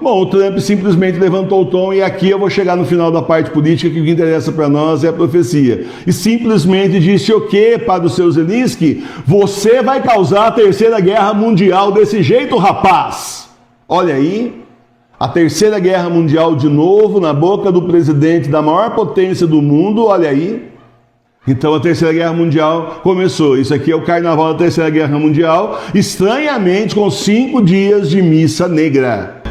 Bom, o Trump simplesmente levantou o tom e aqui eu vou chegar no final da parte política, que o que interessa para nós é a profecia. E simplesmente disse o quê para o seu Zelensky? Você vai causar a terceira guerra mundial desse jeito, rapaz? Olha aí, a terceira guerra mundial de novo na boca do presidente da maior potência do mundo, olha aí. Então a terceira guerra mundial começou. Isso aqui é o carnaval da terceira guerra mundial, estranhamente com 5 dias de missa negra.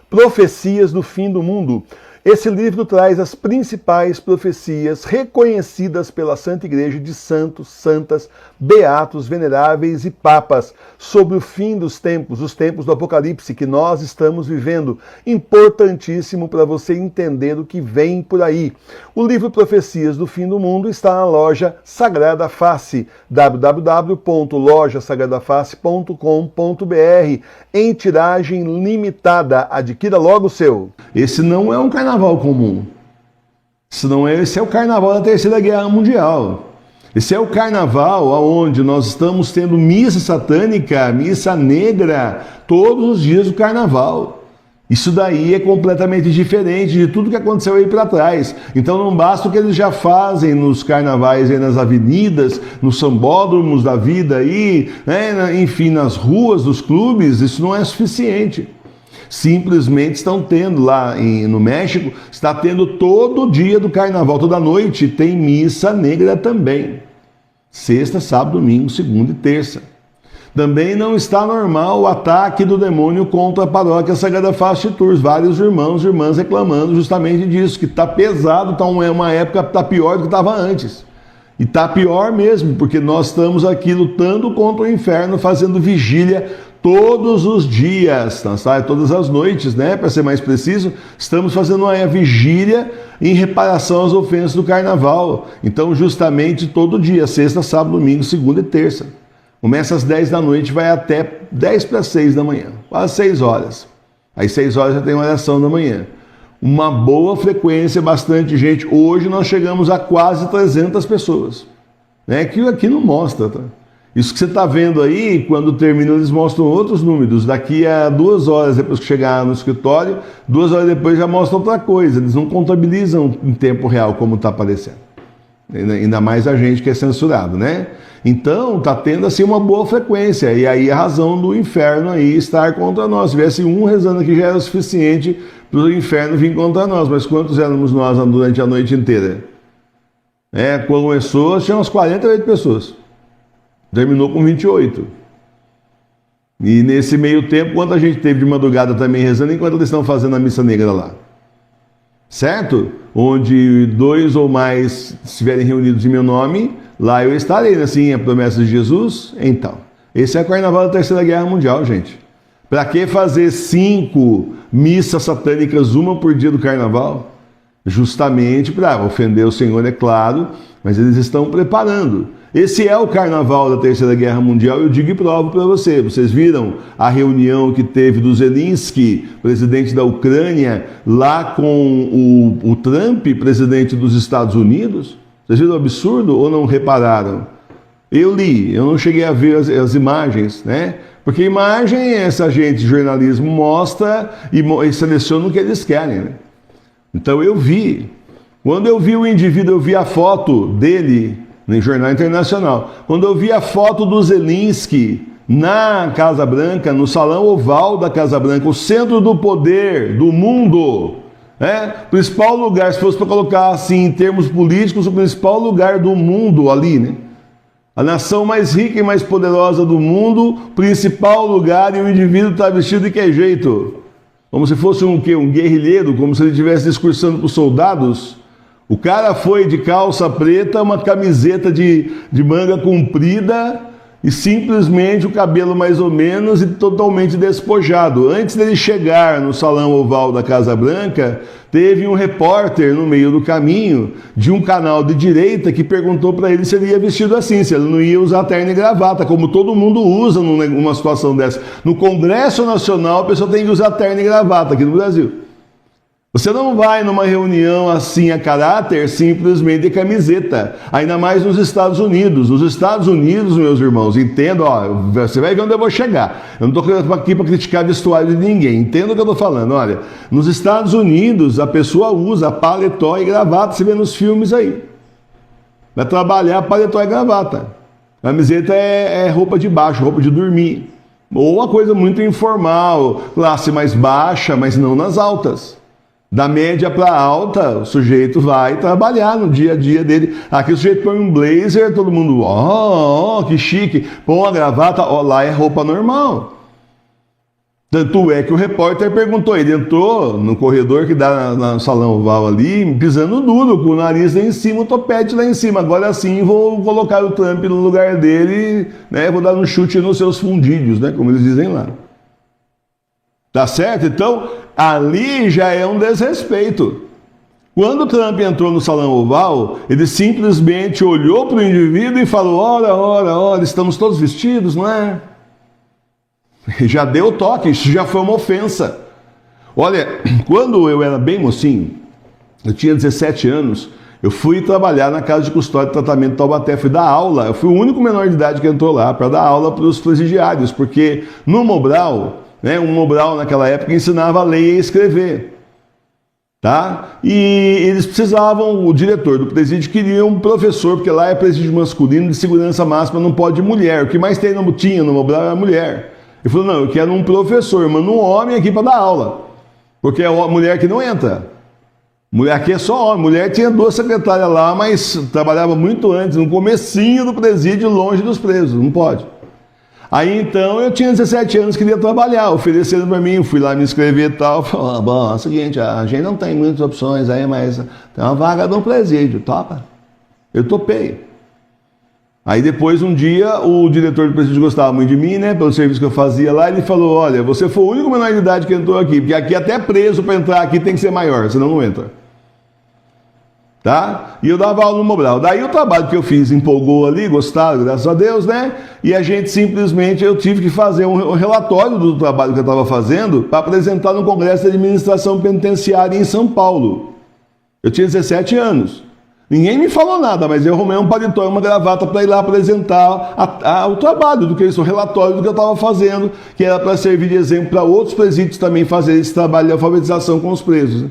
Profecias do fim do mundo. Esse livro traz as principais profecias reconhecidas pela Santa Igreja de santos, santas, beatos, veneráveis e papas sobre o fim dos tempos, os tempos do Apocalipse que nós estamos vivendo. Importantíssimo para você entender o que vem por aí. O livro Profecias do Fim do Mundo está na loja Sagrada Face, www.lojasagradaface.com.br, em tiragem limitada. Adquira logo o seu. Esse não é um carnaval comum. Esse é o carnaval da Terceira Guerra Mundial. Esse é o carnaval onde nós estamos tendo missa satânica, missa negra, todos os dias do carnaval. Isso daí é completamente diferente de tudo que aconteceu aí para trás. Então não basta o que eles já fazem nos carnavais, aí nas avenidas, nos sambódromos da vida aí, né? Enfim, nas ruas dos clubes, isso não é suficiente. Simplesmente estão tendo lá no México, está tendo todo dia do carnaval, toda noite tem missa negra também. Sexta, sábado, domingo, segunda e terça. Também não está normal o ataque do demônio contra a paróquia Sagrada Face de Tours. Vários irmãos e irmãs reclamando justamente disso, que está pesado, tá uma época está pior do que estava antes. E está pior mesmo, porque nós estamos aqui lutando contra o inferno, fazendo vigília todos os dias, todas as noites, né? Para ser mais preciso, estamos fazendo uma vigília em reparação às ofensas do carnaval. Então, justamente todo dia, sexta, sábado, domingo, segunda e terça. Começa às 10 da noite, vai até 10 para 6 da manhã, quase 6 horas. Aí 6 horas já tem uma oração da manhã. Uma boa frequência, bastante gente. Hoje nós chegamos a quase 300 pessoas. Né? Que aqui não mostra, tá? Isso que você está vendo aí, quando termina, eles mostram outros números. Daqui a 2 horas depois que chegar no escritório, 2 horas depois já mostram outra coisa. Eles não contabilizam em tempo real como está aparecendo. Ainda mais a gente que é censurado, né? Então, está tendo assim uma boa frequência. E aí a razão do inferno aí estar contra nós. Se tivesse um rezando aqui já era o suficiente para o inferno vir contra nós. Mas quantos éramos nós durante a noite inteira? Quando começou, tinha umas 48 pessoas. Terminou com 28. E nesse meio tempo, quanta gente teve de madrugada também rezando, enquanto eles estão fazendo a missa negra lá. Certo? Onde 2 ou mais estiverem reunidos em meu nome, lá eu estarei, assim, a promessa de Jesus. Então, esse é o carnaval da Terceira Guerra Mundial, gente. Para que fazer 5 missas satânicas, uma por dia do carnaval? Justamente para ofender o Senhor, é claro, mas eles estão preparando. Esse é o carnaval da Terceira Guerra Mundial, eu digo e provo para você. Vocês viram a reunião que teve do Zelensky, presidente da Ucrânia, lá com o Trump, presidente dos Estados Unidos? Vocês viram o absurdo ou não repararam? Eu li, eu não cheguei a ver as imagens, né? Porque imagem essa gente de jornalismo mostra e seleciona o que eles querem, né? Então eu vi. Quando eu vi o indivíduo, eu vi a foto dele no Jornal Internacional. Quando eu vi a foto do Zelensky na Casa Branca, no Salão Oval da Casa Branca, o centro do poder do mundo, principal lugar, se fosse para colocar assim em termos políticos, o principal lugar do mundo ali, né? A nação mais rica e mais poderosa do mundo, principal lugar, e o indivíduo está vestido de que jeito? Como se fosse um guerrilheiro, como se ele estivesse discursando para os soldados. O cara foi de calça preta, uma camiseta de manga comprida e simplesmente o cabelo mais ou menos e totalmente despojado. Antes dele chegar no Salão Oval da Casa Branca, teve um repórter no meio do caminho de um canal de direita que perguntou para ele se ele ia vestido assim, se ele não ia usar terno e gravata, como todo mundo usa numa situação dessa. No Congresso Nacional, a pessoa tem que usar terno e gravata aqui no Brasil. Você não vai numa reunião assim a caráter simplesmente de camiseta, ainda mais nos Estados Unidos. Nos Estados Unidos, meus irmãos, entendo, ó, você vai ver onde eu vou chegar. Eu não estou aqui para criticar vestuário de ninguém, entenda o que eu estou falando. Olha, nos Estados Unidos a pessoa usa paletó e gravata, você vê nos filmes aí. Vai trabalhar paletó e gravata. Camiseta é roupa de baixo, roupa de dormir. Ou uma coisa muito informal, classe mais baixa, mas não nas altas. Da média para alta, o sujeito vai trabalhar no dia a dia dele. Aqui o sujeito põe um blazer, todo mundo, que chique. Põe uma gravata, lá é roupa normal. Tanto é que o repórter perguntou, ele entrou no corredor que dá no salão oval ali, pisando duro, com o nariz lá em cima, o topete lá em cima. Agora sim vou colocar o Trump no lugar dele, né? Vou dar um chute nos seus fundilhos, né? Como eles dizem lá. Tá certo? Então, ali já é um desrespeito. Quando o Trump entrou no salão oval, ele simplesmente olhou para o indivíduo e falou, ora, estamos todos vestidos, não é? Já deu toque, isso já foi uma ofensa. Olha, quando eu era bem mocinho, eu tinha 17 anos, eu fui trabalhar na Casa de Custódia e Tratamento de Taubaté, fui dar aula, eu fui o único menor de idade que entrou lá para dar aula para os presidiários, porque no Mobral, né, um Mobral naquela época ensinava a ler e a escrever. Tá? E eles precisavam, o diretor do presídio queria um professor, porque lá é presídio masculino de segurança máxima, não pode mulher. O que mais tinha no Mobral era mulher. Ele falou, não, eu quero um professor, manda um homem aqui para dar aula. Porque é a mulher que não entra. Mulher aqui é só homem. Mulher tinha 2 secretárias lá, mas trabalhava muito antes, no comecinho do presídio, longe dos presos, não pode. Aí então eu tinha 17 anos, queria trabalhar, ofereceram para mim, fui lá me inscrever e tal. Falei, bom, é o seguinte, a gente não tem muitas opções aí, mas tem uma vaga no presídio, topa? Eu topei. Aí depois, um dia, o diretor do presídio gostava muito de mim, né, pelo serviço que eu fazia lá, ele falou, olha, você foi o único menor de idade que entrou aqui, porque aqui até preso para entrar aqui tem que ser maior, senão não entra. Tá? E eu dava aula no Mobral. Daí o trabalho que eu fiz empolgou ali, gostaram, graças a Deus, né? E a gente simplesmente, eu tive que fazer um relatório do trabalho que eu estava fazendo para apresentar no Congresso de Administração Penitenciária em São Paulo. Eu tinha 17 anos. Ninguém me falou nada, mas eu arrumei um paletó e uma gravata para ir lá apresentar o trabalho, o relatório do que eu estava fazendo, que era para servir de exemplo para outros presídios também fazer esse trabalho de alfabetização com os presos. Né?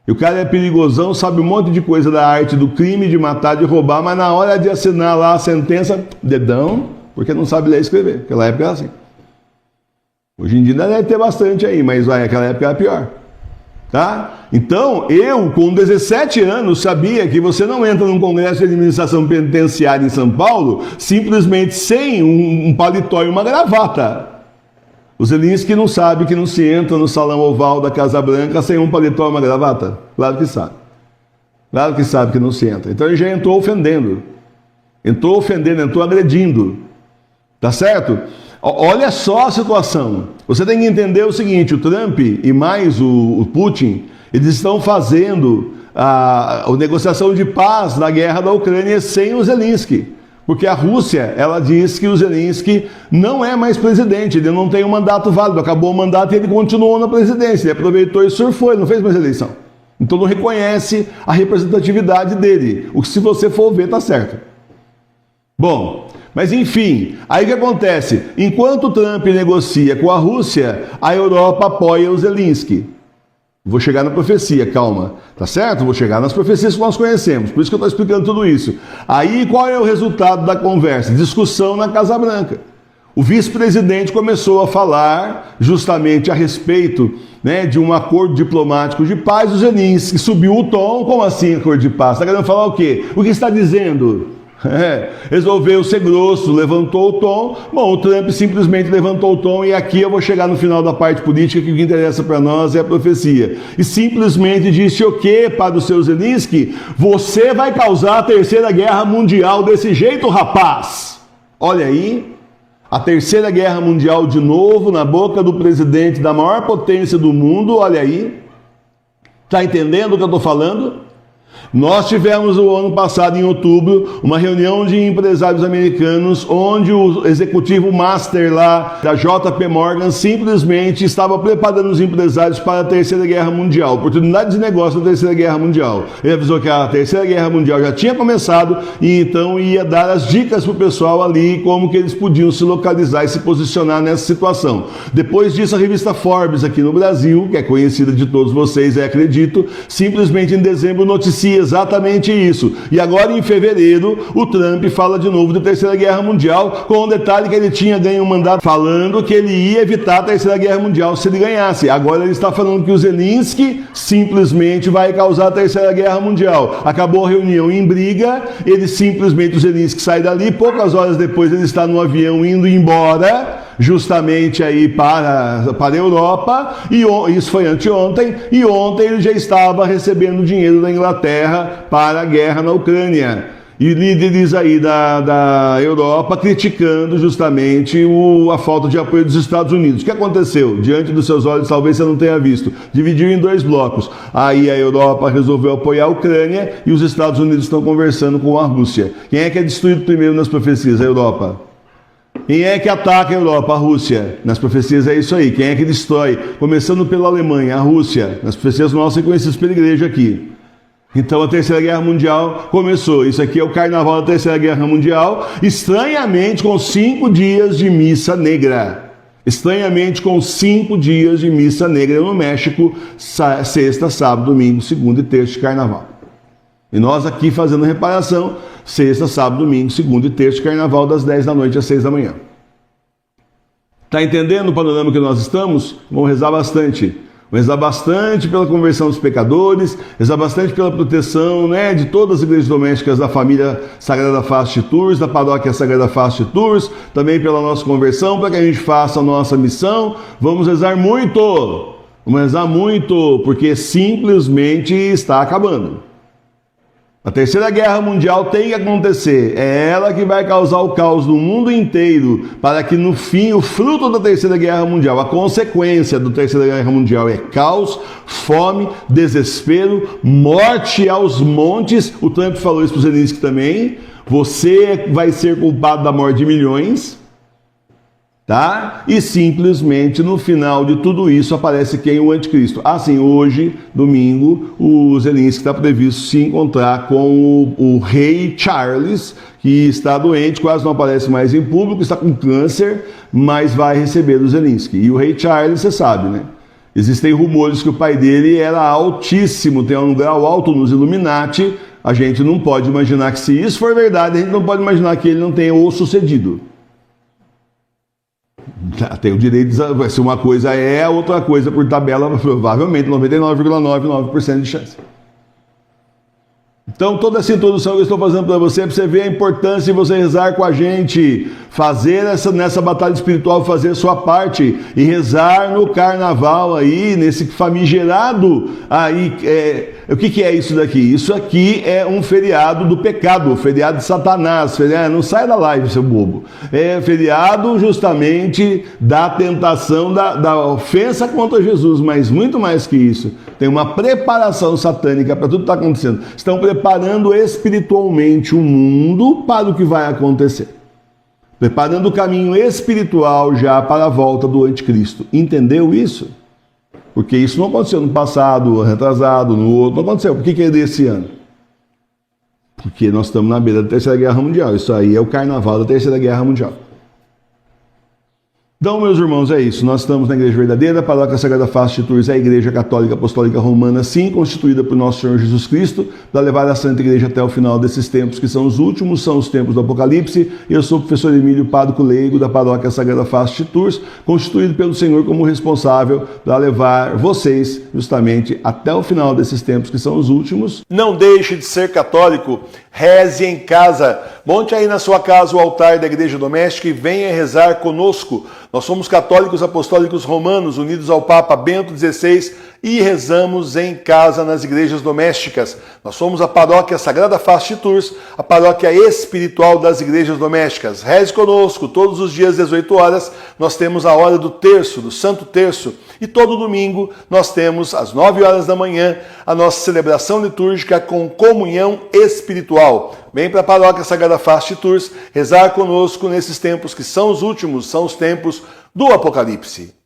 E o cara é perigosão, sabe um monte de coisa da arte do crime, de matar, de roubar, mas na hora de assinar lá a sentença, dedão, porque não sabe ler e escrever. Naquela época era assim. Hoje em dia deve ter bastante aí, mas naquela época era pior. Tá? Então, eu, com 17 anos, sabia que você não entra num congresso de administração penitenciária em São Paulo simplesmente sem um paletó e uma gravata. O Zelensky não sabe que não se entra no salão oval da Casa Branca sem um paletó e uma gravata? Claro que sabe. Claro que sabe que não se entra. Então ele já entrou ofendendo. Entrou agredindo. Tá certo? Olha só a situação. Você tem que entender o seguinte, o Trump e mais o Putin, eles estão fazendo a negociação de paz na guerra da Ucrânia sem o Zelensky. Porque a Rússia, ela diz que o Zelensky não é mais presidente, ele não tem um mandato válido, acabou o mandato e ele continuou na presidência, ele aproveitou e surfou, ele não fez mais eleição. Então não reconhece a representatividade dele. O que se você for ver, tá certo. Bom, mas enfim, aí o que acontece? Enquanto o Trump negocia com a Rússia, a Europa apoia o Zelensky. Vou chegar na profecia, calma, tá certo? Vou chegar nas profecias que nós conhecemos, por isso que eu estou explicando tudo isso. Aí qual é o resultado da conversa? Discussão na Casa Branca. O vice-presidente começou a falar justamente a respeito, né, de um acordo diplomático de paz. O Zelensky subiu o tom. Como assim acordo de paz? Está querendo falar o quê? O que está dizendo? Resolveu ser grosso, levantou o tom. Bom, o Trump simplesmente levantou o tom e aqui eu vou chegar no final da parte política, que o que interessa para nós é a profecia. E simplesmente disse o quê para o seu Zelensky? Você vai causar a Terceira Guerra Mundial desse jeito, rapaz? Olha aí, a Terceira Guerra Mundial de novo na boca do presidente da maior potência do mundo, olha aí. Tá entendendo o que eu estou falando? Nós tivemos o ano passado, em outubro, uma reunião de empresários americanos, onde o executivo master lá da JP Morgan simplesmente estava preparando os empresários para a Terceira Guerra Mundial, oportunidade de negócio da Terceira Guerra Mundial. Ele avisou que a Terceira Guerra Mundial já tinha começado e então ia dar as dicas para o pessoal ali, como que eles podiam se localizar e se posicionar nessa situação. Depois disso, a revista Forbes aqui no Brasil, que é conhecida de todos vocês, acredito, simplesmente em dezembro noticia exatamente isso. E agora em fevereiro, o Trump fala de novo de Terceira Guerra Mundial, com o detalhe que ele tinha ganho um mandato falando que ele ia evitar a Terceira Guerra Mundial se ele ganhasse. Agora ele está falando que o Zelensky simplesmente vai causar a Terceira Guerra Mundial. Acabou a reunião em briga, ele simplesmente, o Zelensky sai dali, poucas horas depois ele está no avião indo embora, justamente aí para a Europa, e isso foi anteontem, e ontem ele já estava recebendo dinheiro da Inglaterra para a guerra na Ucrânia. E líderes aí da Europa criticando justamente a falta de apoio dos Estados Unidos. O que aconteceu? Diante dos seus olhos, talvez você não tenha visto. Dividiu em dois blocos. Aí a Europa resolveu apoiar a Ucrânia e os Estados Unidos estão conversando com a Rússia. Quem é que é destruído primeiro nas profecias? A Europa. Quem é que ataca a Europa? A Rússia. Nas profecias é isso aí. Quem é que destrói? Começando pela Alemanha, a Rússia. Nas profecias nossas conhecidas pela igreja aqui. Então a Terceira Guerra Mundial começou. Isso aqui é o carnaval da Terceira Guerra Mundial, estranhamente com 5 dias de missa negra. Estranhamente com 5 dias de missa negra no México, sexta, sábado, domingo, segunda e terça de carnaval. E nós aqui fazendo reparação, sexta, sábado, domingo, segunda e terça de carnaval, das 10 da noite às 6 da manhã. Está entendendo o panorama que nós estamos? Vamos rezar bastante. Rezar bastante pela conversão dos pecadores, rezar bastante pela proteção, né, de todas as igrejas domésticas da família Sagrada Face de Tours, da paróquia Sagrada Face de Tours, também pela nossa conversão, para que a gente faça a nossa missão. Vamos rezar muito, porque simplesmente está acabando. A Terceira Guerra Mundial tem que acontecer, é ela que vai causar o caos no mundo inteiro, para que no fim o fruto da Terceira Guerra Mundial, a consequência da Terceira Guerra Mundial é caos, fome, desespero, morte aos montes. O Trump falou isso para o Zelensky também. Você vai ser culpado da morte de milhões. Tá? E simplesmente no final de tudo isso aparece quem? O anticristo. Assim, hoje, domingo, o Zelensky está previsto se encontrar com o rei Charles, que está doente, quase não aparece mais em público, está com câncer, mas vai receber do Zelensky. E o rei Charles, você sabe, né? Existem rumores que o pai dele era altíssimo, tem um grau alto nos Illuminati. A gente não pode imaginar que, se isso for verdade, a gente não pode imaginar que ele não tenha o sucedido. Tem o direito de, se uma coisa é, outra coisa por tabela, provavelmente 99,99% de chance. Então, toda essa introdução que eu estou fazendo para você, para você ver a importância de você rezar com a gente, fazer nessa batalha espiritual, fazer a sua parte e rezar no carnaval aí, nesse famigerado aí. O que é isso daqui? Isso aqui é um feriado do pecado, feriado de Satanás. Não sai da live, seu bobo. É feriado justamente da tentação, da ofensa contra Jesus, mas muito mais que isso. Tem uma preparação satânica para tudo que está acontecendo. Estão preparando espiritualmente o mundo para o que vai acontecer. Preparando o caminho espiritual já para a volta do anticristo. Entendeu isso? Porque isso não aconteceu no passado, retrasado, no outro, não aconteceu. Por que é desse ano? Porque nós estamos na beira da Terceira Guerra Mundial. Isso aí é o carnaval da Terceira Guerra Mundial. Então, meus irmãos, é isso. Nós estamos na Igreja Verdadeira, Paróquia Sagrada Face de Tours, a Igreja Católica Apostólica Romana, sim, constituída por nosso Senhor Jesus Cristo, para levar a Santa Igreja até o final desses tempos, que são os últimos, são os tempos do Apocalipse. Eu sou o professor Emílio, pároco leigo da Paróquia Sagrada Face de Tours, constituído pelo Senhor como responsável para levar vocês justamente até o final desses tempos, que são os últimos. Não deixe de ser católico, reze em casa. Monte aí na sua casa o altar da Igreja Doméstica e venha rezar conosco. Nós somos católicos apostólicos romanos, unidos ao Papa Bento XVI e rezamos em casa nas igrejas domésticas. Nós somos a paróquia Sagrada Face de Tours, a paróquia espiritual das igrejas domésticas. Reze conosco, todos os dias às 18 horas nós temos a hora do terço, do Santo Terço, e todo domingo nós temos às 9 horas da manhã a nossa celebração litúrgica com comunhão espiritual. Vem para a paróquia Sagrada Face de Tours rezar conosco nesses tempos que são os últimos, são os tempos do Apocalipse.